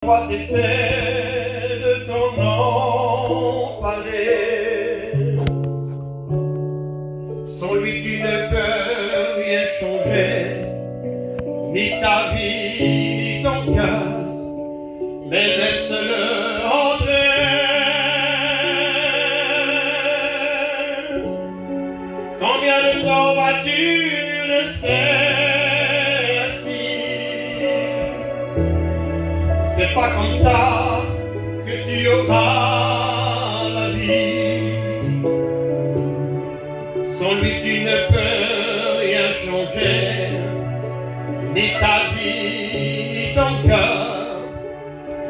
Toi t'essaies de t'en emparer. Sans lui tu ne peux rien changer, ni ta vie, ni ton cœur, mais laisse-le entrer. Combien de temps vas-tu rester assis? C'est pas comme ça que tu auras la vie. Sans lui tu ne peux rien changer, ni ta vie, ni ton cœur,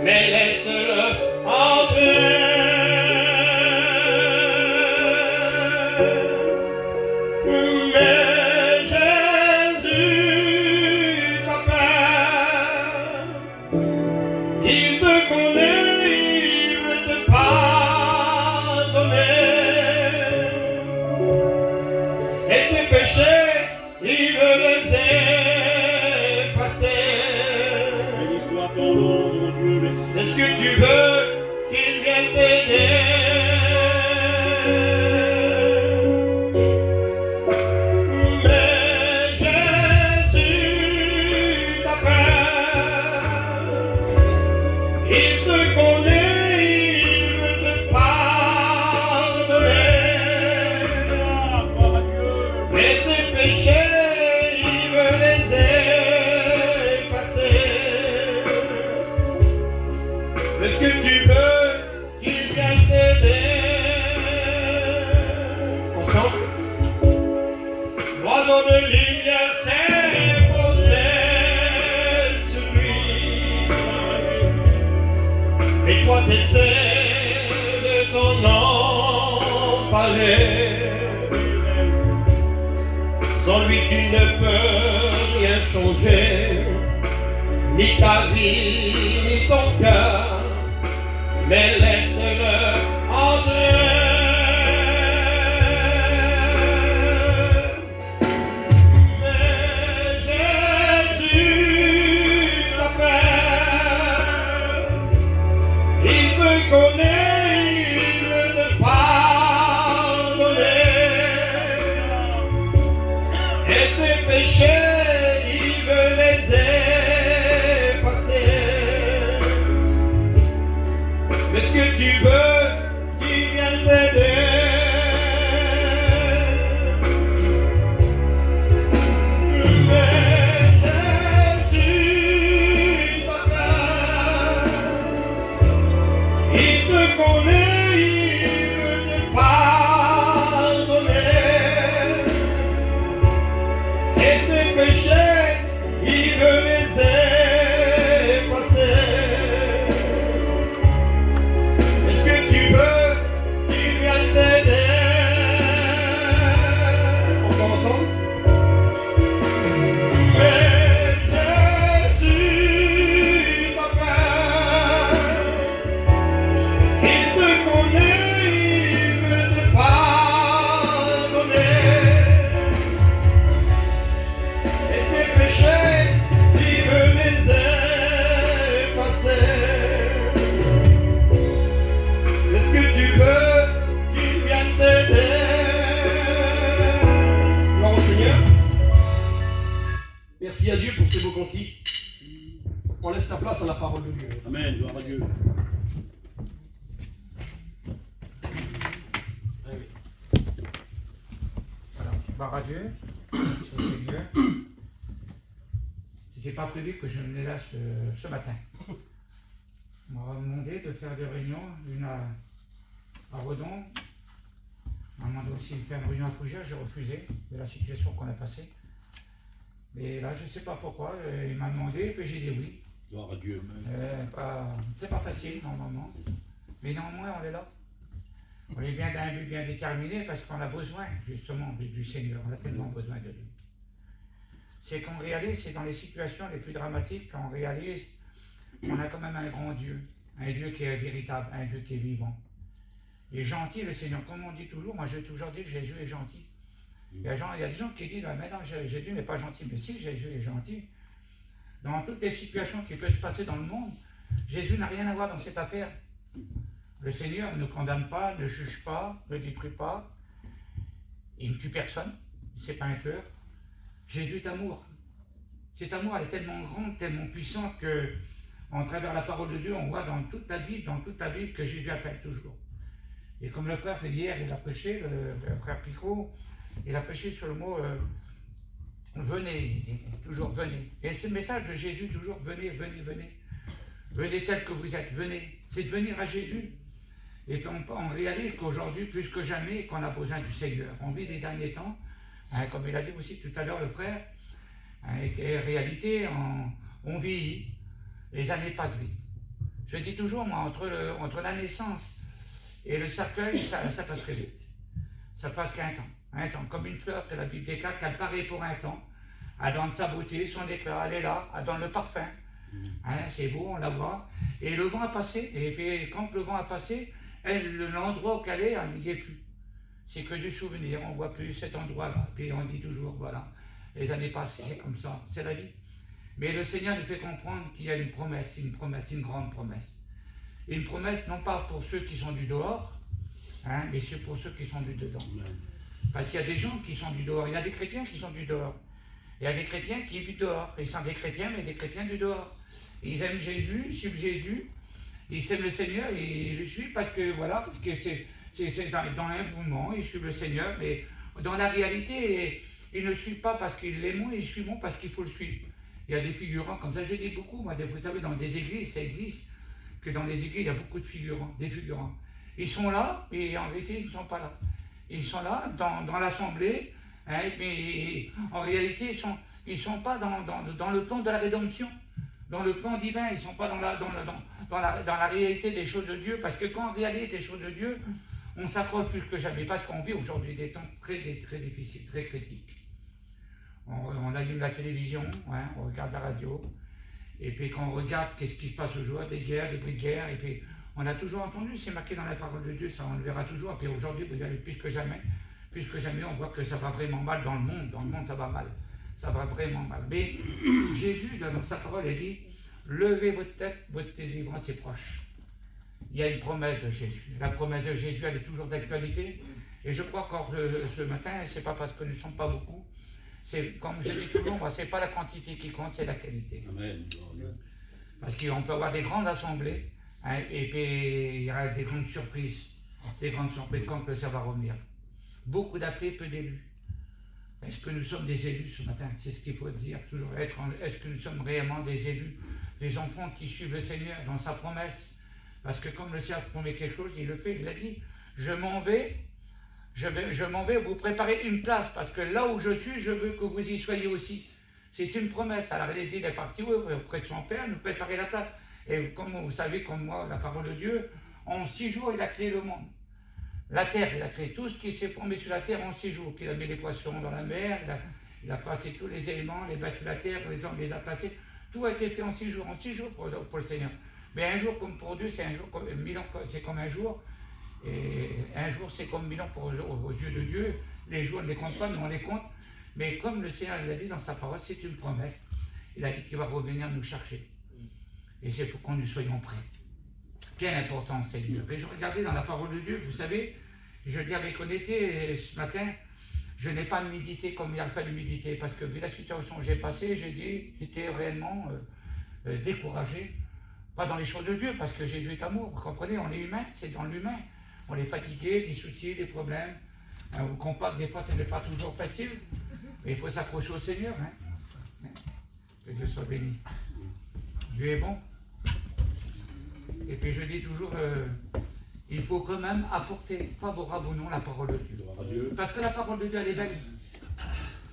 mais laisse-le entrer. Mais Jésus t'appelle, il te connaît, il veut te pardonner. Et tes péchés, il veut les effacer. Béni soit ton nom, mon Dieu, merci. Est-ce que tu veux qu'il vienne t'aider? Mais Jésus t'appelle, il te connaît, il veut te pardonner. Gloire à Dieu. Et tes péchés, il veut les effacer. Est-ce que tu veux qu'il vienne t'aider? Ensemble. L'oiseau de lumière s'est posé sur lui. Gloire à Jésus. Et toi t'essaies de t'en emparer. Sans lui tu ne peux rien changer, ni ta vie, ni ton cœur, mais laisse-le entrer. Mais Jésus t'appelle, il te connaît, il veut te pardonner. Et tes péchés, il veut les effacer. Est-ce que tu veux qu'il vienne t'aider? Mais Jésus t'appelle, il te connaît, il veut te pardonner. Et tes péchés, il veut les effacer. Est-ce que tu veux qu'il vienne t'aider? Encore ensemble? Mais Jésus t'appelle, il te connaît, il veut te pardonner. Et tes péchés, il veut les effacer. Est-ce que tu veux qu'il vienne t'aider? Gloire au Seigneur. Merci à Dieu pour ces beaux cantiques. On laisse la place à la parole de Dieu. Amen, gloire à Dieu. Voilà, gloire à Dieu, merci au Seigneur. C'était pas prévu que je venais là ce matin. On m'a demandé de faire des réunions, une à Redon. On m'a demandé aussi de faire une réunion à Fougères, j'ai refusé de la situation qu'on a passée. Mais là, je ne sais pas pourquoi, il m'a demandé et puis j'ai dit oui. Gloire à Dieu. C'est pas facile normalement, mais néanmoins on est là. On est bien d'un but bien déterminé parce qu'on a besoin justement du Seigneur, on a tellement besoin de lui. C'est qu'on réalise, c'est dans les situations les plus dramatiques qu'on réalise qu'on a quand même un grand Dieu, un Dieu qui est véritable, un Dieu qui est vivant. Il est gentil le Seigneur, comme on dit toujours, moi j'ai toujours dit que Jésus est gentil. Il y a des gens qui disent, mais non, Jésus n'est pas gentil. Mais si, Jésus est gentil. Dans toutes les situations qui peuvent se passer dans le monde, Jésus n'a rien à voir dans cette affaire. Le Seigneur ne condamne pas, ne juge pas, ne détruit pas. Il ne tue personne, c'est pas un tueur. Jésus est amour. Cet amour elle est tellement grand, tellement puissant que, en travers la parole de Dieu, on voit dans toute la Bible que Jésus appelle toujours. Et comme le frère hier, il a prêché, le frère Picot, il a prêché sur le mot venez, il dit toujours venez. Et c'est le message de Jésus, toujours venez, venez, venez. Venez tel que vous êtes, venez. C'est de venir à Jésus. Et on réalise qu'aujourd'hui, plus que jamais, qu'on a besoin du Seigneur. On vit les derniers temps, hein, comme il a dit aussi tout à l'heure le frère, hein, et en réalité, on vieillit, les années passent vite. Je dis toujours, moi, entre la naissance et le cercueil, ça passe très vite. Ça passe qu'un temps, comme une fleur que la Bible déclare, qu'elle paraît pour un temps, elle donne sa beauté, son éclat, elle est là, elle donne le parfum. Hein, c'est beau, on la voit. Et le vent a passé, et puis quand le vent a passé, l'endroit où elle est, elle n'y est plus. C'est que du souvenir, on ne voit plus cet endroit-là. Puis on dit toujours, voilà, les années passent, c'est comme ça, c'est la vie. Mais le Seigneur nous fait comprendre qu'il y a une promesse, une grande promesse. Une promesse non pas pour ceux qui sont du dehors, hein, mais c'est pour ceux qui sont du dedans. Parce qu'il y a des gens qui sont du dehors, il y a des chrétiens qui sont du dehors. Il y a des chrétiens qui vivent dehors. Ils sont des chrétiens, mais des chrétiens du dehors. Ils aiment Jésus, ils suivent Jésus, ils aiment le Seigneur et ils le suivent parce que voilà, parce que c'est dans un mouvement, ils suivent le Seigneur, mais dans la réalité, ils ne suivent pas parce qu'ils l'aiment, ils suivent parce qu'il faut le suivre. Il y a des figurants comme ça, je dis beaucoup, moi, vous savez, dans des églises, ça existe, que dans les églises, il y a beaucoup de figurants, des figurants. Ils sont là, et en réalité, ils ne sont pas là. Ils sont là, dans l'assemblée, hein, mais en réalité, ils ne sont pas dans le plan de la rédemption, dans le plan divin, ils ne sont pas dans la réalité des choses de Dieu, parce que quand on réalise les choses de Dieu, on s'accroche plus que jamais, parce qu'on vit aujourd'hui des temps très difficiles, très critiques. On allume la télévision, hein, on regarde la radio, et puis quand on regarde qu'est-ce qui se passe aujourd'hui, des guerres, des bruits de guerre, et puis on a toujours entendu, c'est marqué dans la parole de Dieu, ça on le verra toujours, et puis aujourd'hui, vous avez plus que jamais, on voit que ça va vraiment mal dans le monde ça va mal, ça va vraiment mal. Mais Jésus, dans sa parole, il dit, levez votre tête, votre délivrance est proche. Il y a une promesse de Jésus. La promesse de Jésus, elle est toujours d'actualité, et je crois qu'en ce matin, c'est pas parce que nous ne sommes pas beaucoup, c'est comme je dis toujours, c'est pas la quantité qui compte, c'est la qualité. Amen. Parce qu'on peut avoir des grandes assemblées, hein, et puis il y aura des grandes surprises quand le ça va revenir. Beaucoup d'appelés, peu d'élus. Est-ce que nous sommes des élus ce matin? C'est ce qu'il faut dire toujours. Est-ce que nous sommes réellement des élus, des enfants qui suivent le Seigneur dans sa promesse? Parce que comme le Seigneur promet quelque chose, il le fait, il a dit, je m'en vais vous préparer une place, parce que là où je suis, je veux que vous y soyez aussi. C'est une promesse. Alors il est parti auprès de son Père, nous préparer la place. Et comme vous savez, comme moi, la parole de Dieu, en 6 jours, il a créé le monde. La terre, il a créé tout ce qui s'est formé sur la terre en 6 jours. Il a mis les poissons dans la mer, il a passé tous les éléments, il a battu la terre, les hommes les a placés. Tout a été fait en 6 jours pour le Seigneur. Mais un jour comme pour Dieu, c'est un jour comme 1000 ans, c'est comme un jour. Et un jour, c'est comme 1000 ans aux yeux de Dieu. Les jours, on ne les compte pas, mais on les compte. Mais comme le Seigneur l'a dit dans sa parole, c'est une promesse. Il a dit qu'il va revenir nous chercher. Et c'est pour que nous soyons prêts. Quelle importance, Seigneur. Et je regardais dans la parole de Dieu, vous savez, je dis avec honnêteté, ce matin, je n'ai pas médité comme il a fallu méditer, parce que vu la situation que j'ai passée, j'étais réellement découragé. Pas dans les choses de Dieu, parce que Jésus est amour. Vous comprenez, on est humain, c'est dans l'humain. On est fatigué, des soucis, des problèmes. On comprend que des fois, ce n'est pas toujours facile, mais il faut s'accrocher au Seigneur. Hein. Que Dieu soit béni. Dieu est bon. Et puis je dis toujours, il faut quand même apporter, favorable ou non, la parole de Dieu. Parce que la parole de Dieu, elle est belle.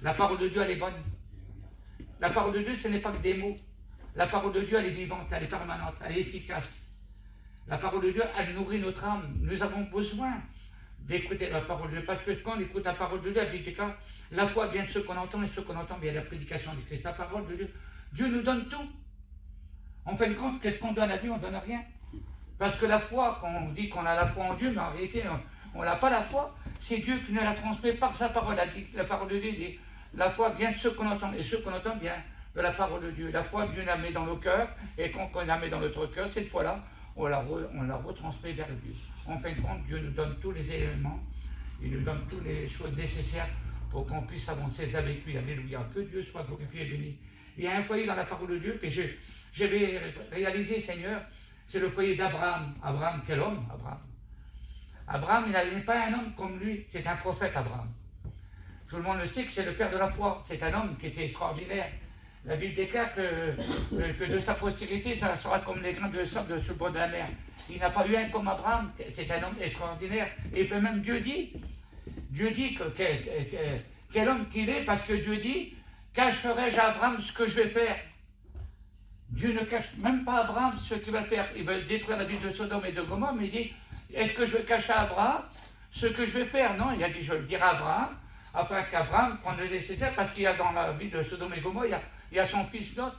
La parole de Dieu, elle est bonne. La parole de Dieu, ce n'est pas que des mots. La parole de Dieu, elle est vivante, elle est permanente, elle est efficace. La parole de Dieu, elle nourrit notre âme. Nous avons besoin d'écouter la parole de Dieu. Parce que quand on écoute la parole de Dieu, la foi vient de ce qu'on entend, et ce qu'on entend vient de la prédication du Christ. La parole de Dieu, Dieu nous donne tout. En fin de compte, qu'est-ce qu'on donne à Dieu? On ne donne rien. Parce que la foi, quand on dit qu'on a la foi en Dieu, mais en réalité, on n'a pas la foi. C'est Dieu qui nous la transmet par sa parole. La parole de Dieu dit, la foi vient de ce qu'on entend, et ce qu'on entend vient de la parole de Dieu. La foi, Dieu la met dans nos cœurs, et quand on la met dans notre cœur, cette fois-là, on la retransmet vers Dieu. En fin de compte, Dieu nous donne tous les éléments, il nous donne toutes les choses nécessaires pour qu'on puisse avancer avec lui. Alléluia. Que Dieu soit glorifié et béni. Il y a un foyer dans la parole de Dieu que j'avais réalisé, Seigneur, c'est le foyer d'Abraham. Abraham, quel homme, Abraham? Abraham, il n'est pas un homme comme lui, c'est un prophète, Abraham. Tout le monde le sait que c'est le père de la foi. C'est un homme qui était extraordinaire. La Bible déclare que de sa postérité, ça sera comme les grains de sable sur le bord de la mer. Il n'a pas eu un comme Abraham, c'est un homme extraordinaire. Et puis même Dieu dit quel homme qu'il est, parce que Dieu dit, cacherai-je à Abraham ce que je vais faire? Dieu ne cache même pas à Abraham ce qu'il va faire. Il va détruire la ville de Sodome et de Gomorrhe, mais il dit, est-ce que je vais cacher à Abraham ce que je vais faire? Non, il a dit, je vais le dire à Abraham, afin qu'Abraham prenne le nécessaire, parce qu'il y a dans la ville de Sodome et Gomorrhe, il y a son fils Lot,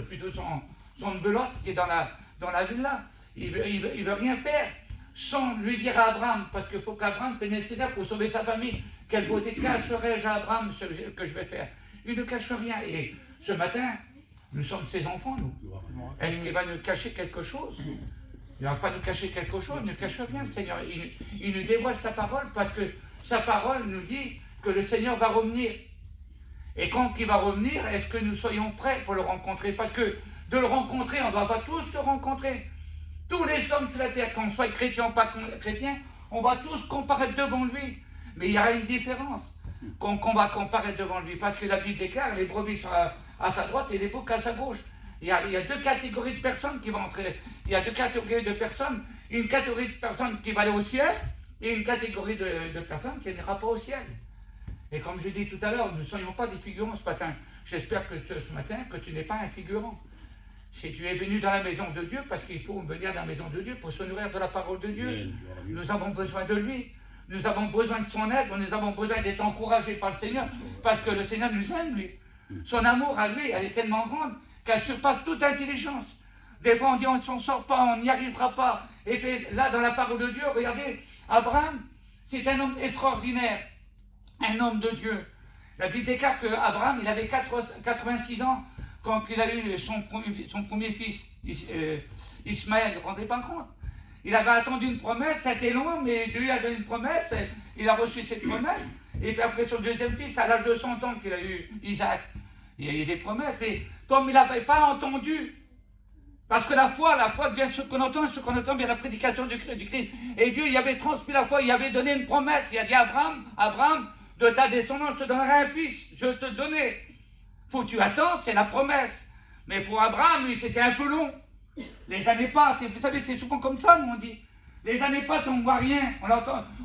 plutôt son neveu Lot, qui est dans la ville là. Il veut rien faire sans lui dire à Abraham, parce qu'il faut qu'Abraham prenne le nécessaire pour sauver sa famille. Quelle beauté cacherai-je à Abraham ce que je vais faire? Il ne cache rien. Et ce matin, nous sommes ses enfants, nous. Est-ce qu'il va nous cacher quelque chose? Il ne va pas nous cacher quelque chose, il ne cache rien, le Seigneur. Il nous dévoile sa parole, parce que sa parole nous dit que le Seigneur va revenir. Et quand il va revenir, est-ce que nous soyons prêts pour le rencontrer? Parce que de le rencontrer, on va tous le rencontrer. Tous les hommes sur la terre, qu'on soit chrétien ou pas chrétien, on va tous comparaître devant lui. Mais il y aura une différence qu'on va comparaître devant lui. Parce que la Bible déclare, les brebis sont à sa droite et les boucs à sa gauche. Il y a deux catégories de personnes qui vont entrer. Il y a deux catégories de personnes. Une catégorie de personnes qui va aller au ciel et une catégorie de personnes qui n'ira pas au ciel. Et comme je dis tout à l'heure, nous ne soyons pas des figurants ce matin. J'espère que ce matin, que tu n'es pas un figurant. Si tu es venu dans la maison de Dieu, parce qu'il faut venir dans la maison de Dieu pour se nourrir de la parole de Dieu. Nous avons besoin de lui. Nous avons besoin de son aide. Nous avons besoin d'être encouragés par le Seigneur, parce que le Seigneur nous aime, lui. Son amour à lui, elle est tellement grande qu'elle surpasse toute intelligence. Des fois, on dit on ne s'en sort pas, on n'y arrivera pas. Et puis là, dans la parole de Dieu, regardez, Abraham, c'est un homme extraordinaire. Un homme de Dieu. La Bible déclare qu'Abraham, il avait 86 ans quand il a eu son premier fils, Ismaël. Vous ne vous rendez pas compte? Il avait attendu une promesse, ça a été long, mais Dieu a donné une promesse, il a reçu cette promesse. Et puis après son deuxième fils, à l'âge de 100 ans qu'il a eu Isaac. Il y a eu des promesses, mais comme il n'avait pas entendu, parce que la foi vient de ce qu'on entend vient de la prédication du Christ. Et Dieu, il avait transmis la foi, il avait donné une promesse. Il a dit à Abraham, de ta descendance, je te donnerai un fils. Je te donnais. Faut que tu attendes, c'est la promesse. Mais pour Abraham, lui, c'était un peu long. Les années passent, et vous savez, c'est souvent comme ça, nous on dit. Les années passent, on ne voit rien.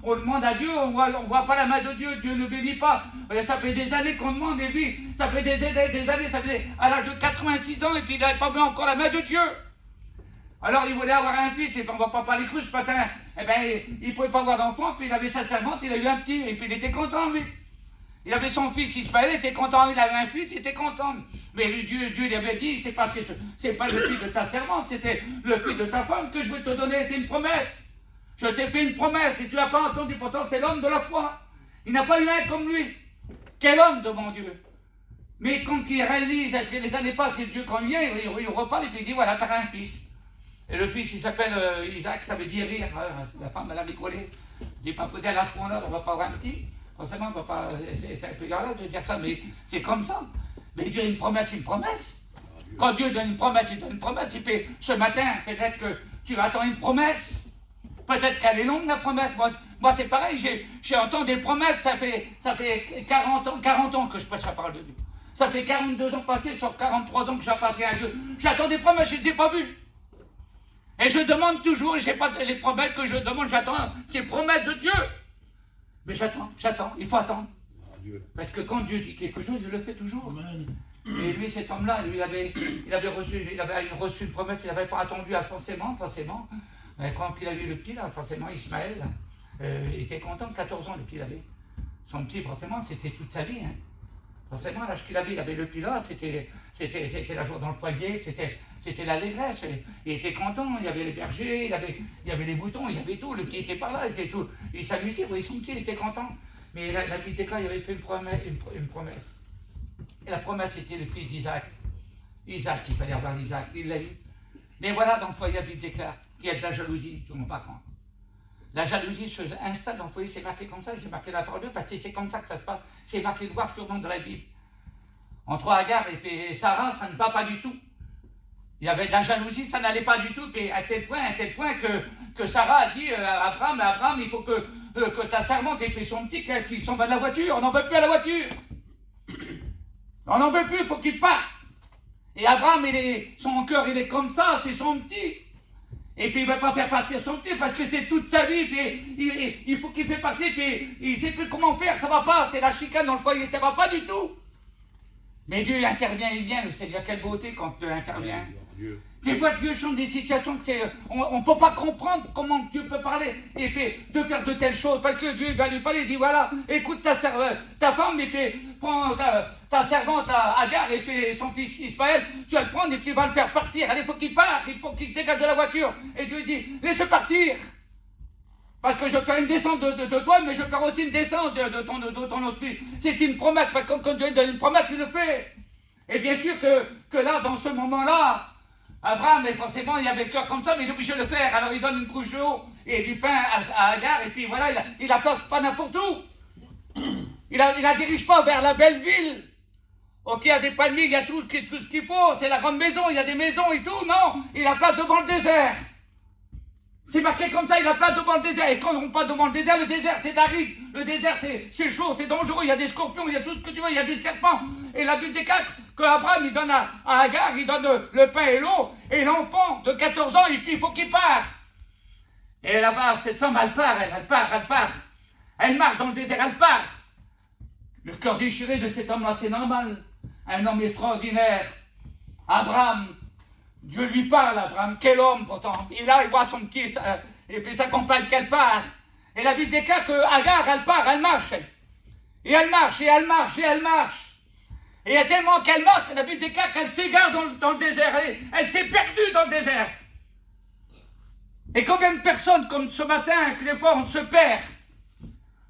On demande à Dieu, on voit pas la main de Dieu, Dieu ne bénit pas. Ça fait des années qu'on demande, et lui, ça fait des années, ça fait à l'âge de 86 ans, et puis il n'avait pas vu encore la main de Dieu. Alors il voulait avoir un fils, et puis on ne va pas parler cru ce matin. Eh bien, il ne pouvait pas avoir d'enfant, puis il avait sa servante, il a eu un petit, et puis il était content, lui. Il avait son fils Ismaël, il était content, il avait un fils, il était content. Mais Dieu lui avait dit, c'est pas le fils de ta servante, c'était le fils de ta femme que je veux te donner, c'est une promesse. Je t'ai fait une promesse, et tu n'as pas entendu, pourtant c'est l'homme de la foi. Il n'a pas eu un comme lui. Quel homme devant Dieu. Mais quand il réalise, et puis les années passent, et Dieu quand il vient, il reparle, et puis il dit, voilà, tu as un fils. Et le fils, il s'appelle Isaac, ça veut dire rire. La femme, elle a rigolé. Je dis pas peut-être à ce point-là, on va pas avoir un petit. Forcément, on va pas. C'est un peu grave de dire ça, mais c'est comme ça. Mais Dieu a une promesse, une promesse. Quand Dieu donne une promesse, il donne une promesse. Et puis ce matin, peut-être que tu attends une promesse. Peut-être qu'elle est longue, la promesse. Moi c'est pareil, j'ai entendu des promesses, ça fait 40 ans que je prêche la parole de Dieu. Ça fait 42 ans passés sur 43 ans que j'appartiens à Dieu. J'attends des promesses, je ne les ai pas vues. Et je demande toujours, et je n'ai pas les promesses que je demande, j'attends ces promesses de Dieu. Mais j'attends, il faut attendre. Parce que quand Dieu dit quelque chose, il le fait toujours. Et lui, cet homme-là, il avait reçu une promesse, il n'avait pas attendu forcément. Mais quand il a eu le petit, là, forcément, Ismaël, il était content, 14 ans le petit il avait. Son petit, forcément, c'était toute sa vie. Hein. Forcément, l'âge qu'il avait, il avait le petit là, c'était la joie dans le poignet, c'était l'allégresse. Il était content, il y avait les bergers, il y avait les moutons, il y avait tout. Le petit était par là, c'était tout. Il s'amusait, oui, son petit, il était content. Mais la petite école, il avait fait une promesse. Et la promesse, c'était le fils d'Isaac. Isaac, il fallait avoir Isaac, il l'a eu. Mais voilà, dans le foyer, la Bible déclare qu'il y a de la jalousie, tout le monde pas compte. La jalousie se installe dans le foyer, c'est marqué comme ça, j'ai marqué la parole de Dieu, parce que c'est comme ça que ça se passe, c'est marqué noir sur blanc dans la Bible. Entre Agar et Sarah, ça ne va pas du tout. Il y avait de la jalousie, ça n'allait pas du tout, et à tel point que Sarah a dit à Abraham, il faut que ta servante ait fait son petit, qu'il s'en va de la voiture, on n'en veut plus à la voiture. On n'en veut plus, il faut qu'il parte. Et Abraham, son cœur, il est comme ça, c'est son petit. Et puis il ne va pas faire partir son petit parce que c'est toute sa vie, puis il faut qu'il fait partir, puis il ne sait plus comment faire, ça ne va pas, c'est la chicane dans le foyer, ça ne va pas du tout. Mais Dieu intervient, il vient, le Seigneur, quelle beauté quand Dieu intervient. Des fois, Dieu change des situations que on ne peut pas comprendre comment Dieu peut parler et puis de faire de telles choses. Parce que Dieu va lui parler, il dit voilà, écoute ta femme et puis prends ta servante Agar et puis son fils Ismaël, tu vas le prendre et puis tu vas le faire partir. Allez, il faut qu'il parte, il faut qu'il dégage de la voiture. Et Dieu dit, laisse-le partir. Parce que je vais faire une descente de toi, mais je vais faire aussi une descente de ton autre fils. C'est une promesse, parce que quand Dieu donne une promesse, il le fait. Et bien sûr que là, dans ce moment-là, Abraham, mais forcément, il avait le cœur comme ça, mais il est obligé de le faire. Alors il donne une couche d'eau et du pain à Agar, et puis voilà, il la porte pas n'importe où. Il la dirige pas vers la belle ville. Ok, il y a des palmiers, il y a tout ce qu'il faut, c'est la grande maison, il y a des maisons et tout. Non, il la place devant le désert. C'est marqué comme ça, il la place devant le désert. Et quand on passe devant le désert c'est aride. Le désert, c'est chaud, c'est dangereux. Il y a des scorpions, il y a tout ce que tu veux, il y a des serpents. Et la Bible déclare qu'Abraham, il donne à Agar, il donne le pain et l'eau. Et l'enfant de 14 ans, et puis il faut qu'il parte. Et là-bas, cette femme, elle part. Elle marche dans le désert, elle part. Le cœur déchiré de cet homme-là, c'est normal. Un homme extraordinaire. Abraham. Dieu lui parle, Abraham, quel homme pourtant. Il voit son petit, et puis sa compagne qu'elle part. Et la Bible déclare que Agar, elle part, elle marche. Et elle marche. Et il y a tellement qu'elle marche, la Bible déclare qu'elle s'égare dans le désert. Elle s'est perdue dans le désert. Et combien de personnes comme ce matin, que des fois on se perd.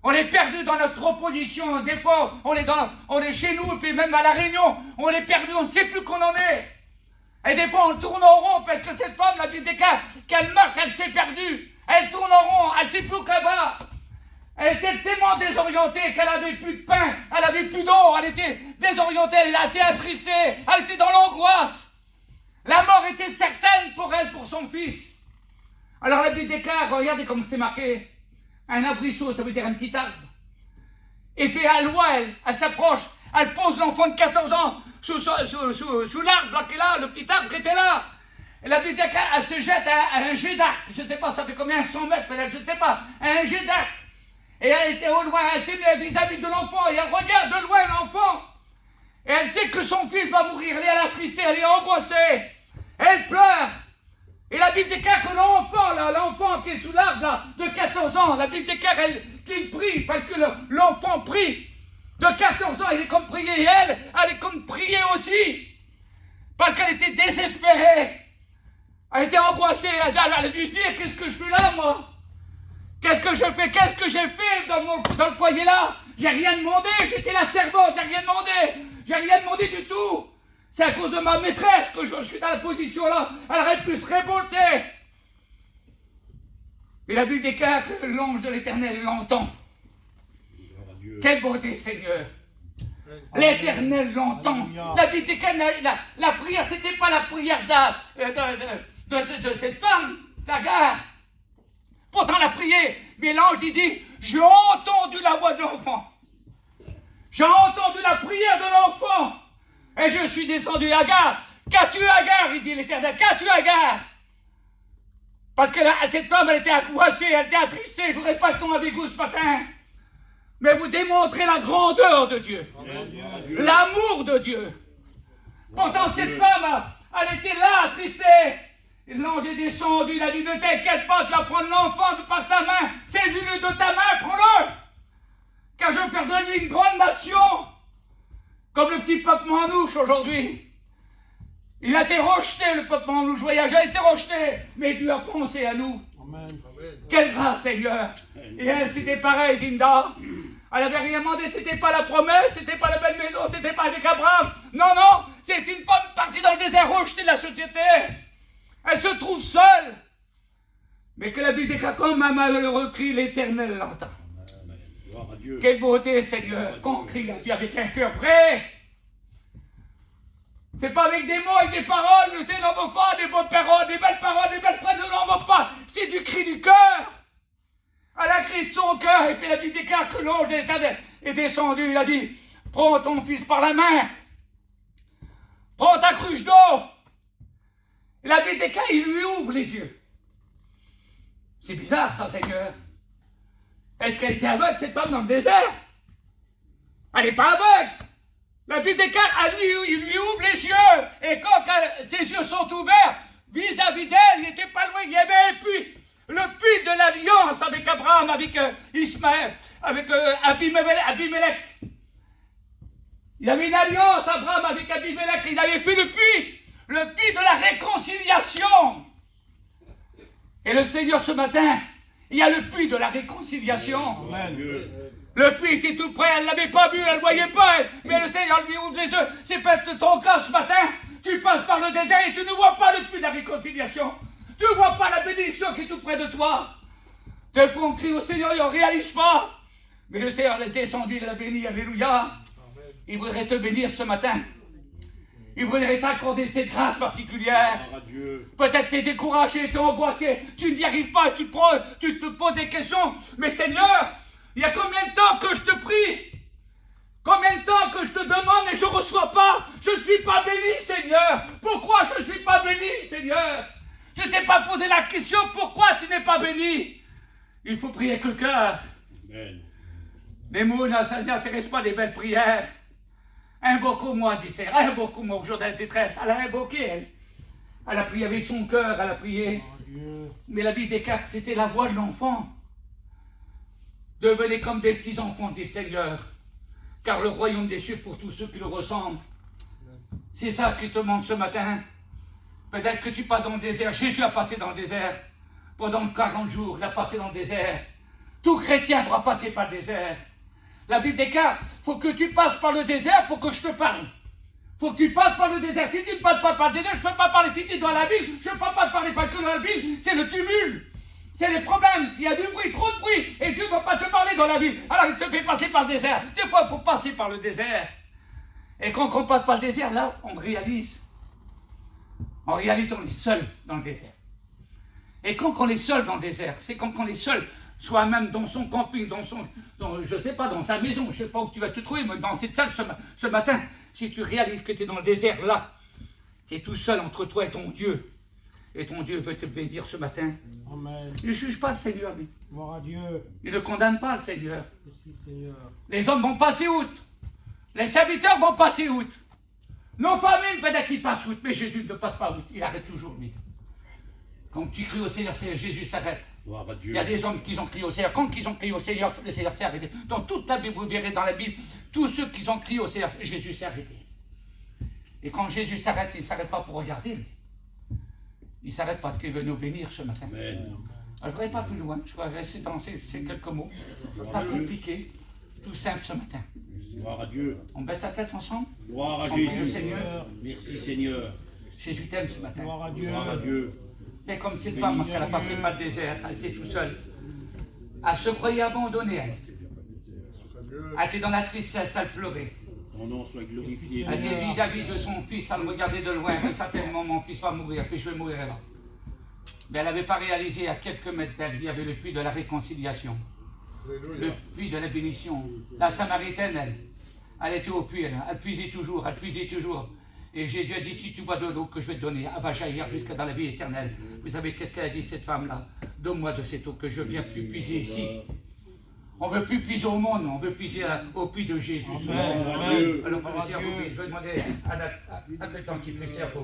On est perdu dans notre opposition. Des fois, on est chez nous, et puis même à la Réunion, on est perdu, on ne sait plus qu'on en est. Et des fois, on tourne en rond parce que cette femme, la Bible déclare qu'elle marche, elle s'est perdue. Elle tourne en rond, elle ne sait plus où qu'elle va. Elle était tellement désorientée qu'elle n'avait plus de pain, elle n'avait plus d'eau, elle était désorientée, elle était attristée, elle était dans l'angoisse. La mort était certaine pour elle, pour son fils. Alors la Bible déclare, regardez comme c'est marqué, un arbrisseau, ça veut dire un petit arbre. Et puis à loin, elle s'approche, elle pose l'enfant de 14 ans sous l'arbre là, qui est là, le petit arbre qui était là. Et la Bible déclare, elle se jette à un jet d'arc. Je ne sais pas, ça fait combien, 100 mètres peut-être, je ne sais pas, un jet d'arc. Et elle était au loin, elle s'est mise vis-à-vis de l'enfant, et elle regarde de loin l'enfant. Et elle sait que son fils va mourir, elle est attristée, elle est angoissée. Elle pleure. Et la Bible déclare que l'enfant qui est sous l'arbre là, de 14 ans, la Bible déclare qu'il prie, parce que l'enfant prie. De 14 ans, il est comme prier, et elle est comme prier aussi. Parce qu'elle était désespérée. Elle était angoissée, elle a dû se dire, qu'est-ce que je fais là, moi? Qu'est-ce que je fais? Qu'est-ce que j'ai fait dans le foyer là? J'ai rien demandé, j'étais la servante, j'ai rien demandé du tout. C'est à cause de ma maîtresse que je suis dans la position là. Elle aurait pu se révolter. Et la Bible déclare que l'ange de l'Éternel l'entend. Quelle beauté, Seigneur! L'Éternel l'entend. La Bible déclare la prière, c'était pas la prière de cette femme, d'Agar. Pourtant, elle a prié, mais l'ange dit, j'ai entendu la voix de l'enfant. J'ai entendu la prière de l'enfant. Et je suis descendu. Agar, qu'as-tu, Agar? Il dit l'Éternel, qu'as-tu, Agar? Parce que cette femme, elle était angoissée, elle était attristée. Je ne voudrais pas qu'on avec vous ce matin. Mais vous démontrez la grandeur de Dieu. L'amour de Dieu. Pourtant, cette femme, elle était là, attristée. L'ange est descendu, il a dit, ne t'inquiète pas, tu vas prendre l'enfant par ta main. C'est lui de ta main, prends-le. Car je veux faire de lui une grande nation. Comme le petit peuple manouche aujourd'hui. Il a été rejeté, le peuple manouche voyage a été rejeté. Mais Dieu a pensé à nous. Amen. Quelle grâce, Seigneur. Et elle, c'était pareil, Zinda. Elle n'avait rien demandé, c'était pas la promesse, c'était pas la belle maison, c'était pas avec Abraham. Non, non, c'est une femme partie dans le désert, rejetée de la société. Elle se trouve seule. Mais que la Bible déclare comme un malheureux crie, l'Éternel l'entend. Gloire à Dieu. Quelle beauté, Seigneur, qu'on crie à Dieu avec un cœur vrai. C'est pas avec des mots, avec des paroles, le Seigneur n'en veut pas, des bonnes paroles, des belles paroles, des belles phrases, n'en veut pas. C'est du cri du cœur. Elle a crié de son cœur, et puis la Bible déclare que l'ange de l'Éternel est descendu. Il a dit, prends ton fils par la main, prends ta cruche d'eau. Et la Bible déclare, il lui ouvre les yeux. C'est bizarre ça, Seigneur. Est-ce qu'elle était aveugle, cette femme, dans le désert? Elle n'est pas aveugle. La Bible déclare, il lui ouvre les yeux. Et quand ses yeux sont ouverts, vis-à-vis d'elle, il n'était pas loin, il y avait un puits. Le puits de l'alliance avec Abraham, avec Ismaël, avec Abimelech. Il y avait une alliance, Abraham, avec Abimelech. Il avait fait le puits de la réconciliation. Et le Seigneur, ce matin, il y a le puits de la réconciliation. Amen. Le puits était tout près, elle ne l'avait pas vu, elle ne voyait pas, mais le Seigneur lui ouvre les yeux. C'est peut-être ton cas ce matin. Tu passes par le désert et tu ne vois pas le puits de la réconciliation. Tu ne vois pas la bénédiction qui est tout près de toi. Des fois on crie au Seigneur et on ne réalise pas. Mais le Seigneur est descendu, il l'a béni, alléluia. Il voudrait te bénir ce matin. Il voudrait t'accorder cette grâce particulière. Peut-être tu es découragé, tu es angoissé, tu n'y arrives pas, tu te poses des questions. Mais Seigneur, il y a combien de temps que je te prie? Combien de temps que je te demande et je ne reçois pas? Je ne suis pas béni, Seigneur. Pourquoi je ne suis pas béni, Seigneur? Tu ne t'es pas posé la question, pourquoi tu n'es pas béni? Il faut prier avec le cœur. Amen. Les mots, ça n'intéresse pas des belles prières. Invoque-moi, dit Seigneur, invoque-moi au jour de la détresse. Elle a invoqué, elle. Elle a prié avec son cœur, elle a prié. Mais la Bible déclare que c'était la voix de l'enfant. Devenez comme des petits enfants, dit Seigneur. Car le royaume des cieux pour tous ceux qui le ressemblent. C'est ça qui te manque ce matin. Peut-être que tu passes dans le désert. Jésus a passé dans le désert. Pendant 40 jours, il a passé dans le désert. Tout chrétien doit passer par le désert. La Bible déclare, il faut que tu passes par le désert pour que je te parle. Il faut que tu passes par le désert. Si tu ne passes pas par le désert, je ne peux pas parler. Si tu es dans la ville, je ne peux pas parler pas que dans la ville. C'est le tumulte. C'est les problèmes. S'il y a du bruit, trop de bruit, et Dieu ne va pas te parler dans la ville, alors il te fait passer par le désert. Des fois, il faut passer par le désert. Et quand on passe par le désert, là, on réalise. On réalise qu'on est seul dans le désert. Et quand on est seul dans le désert, c'est quand on est seul, soi-même dans son camping, je ne sais pas, dans sa maison, je ne sais pas où tu vas te trouver, mais dans cette salle ce matin, si tu réalises que tu es dans le désert là, tu es tout seul entre toi et ton Dieu. Et ton Dieu veut te bénir ce matin. Amen. Il ne juge pas le Seigneur, lui. Gloire à Dieu. Il ne condamne pas le Seigneur. Merci Seigneur. Les hommes vont passer outre. Les serviteurs vont passer outre. Nos familles, peut-être qu'ils passent outre, mais Jésus ne passe pas outre. Il arrête toujours, lui. Quand tu cries au Seigneur, Jésus s'arrête. Gloire à Dieu. Il y a des hommes qui ont crié au Seigneur. Quand ils ont crié au Seigneur, le Seigneur s'est arrêté. Dans toute la Bible, vous verrez dans la Bible, tous ceux qui ont crié au Seigneur, Jésus s'est arrêté. Et quand Jésus s'arrête, il ne s'arrête pas pour regarder. Il s'arrête parce qu'il veut nous bénir ce matin. Amen. Alors, je ne voudrais pas plus loin. Je voudrais rester dans ces quelques mots. Pas compliqué. Tout simple ce matin. Gloire à Dieu. On baisse la tête ensemble. Gloire à On prie le Jésus. Seigneur. Merci Seigneur. Jésus t'aime ce matin. Gloire à Dieu. Gloire à Dieu. Et comme cette femme, parce qu'elle a passé par le désert, elle était toute seule. Elle se croyait abandonnée, elle. Elle était dans la tristesse, elle pleurait. Ton nom soit glorifié. Elle était vis-à-vis de son fils, elle le regardait de loin. Mais certainement, mon fils va mourir, puis je vais mourir là. Mais elle n'avait pas réalisé, à quelques mètres d'elle, il y avait le puits de la réconciliation. Le puits de la bénédiction. La Samaritaine, elle était au puits, elle puisait toujours, elle puisait toujours. Et Jésus a dit, si tu bois de l'eau que je vais te donner, elle va jaillir jusqu'à dans la vie éternelle. Vous savez qu'est-ce qu'elle a dit, cette femme-là? Donne-moi de cette eau que je viens plus puiser ici. On ne veut plus puiser au monde, on veut puiser au puits de Jésus. Amen. Alors, je vais demander à un petit peu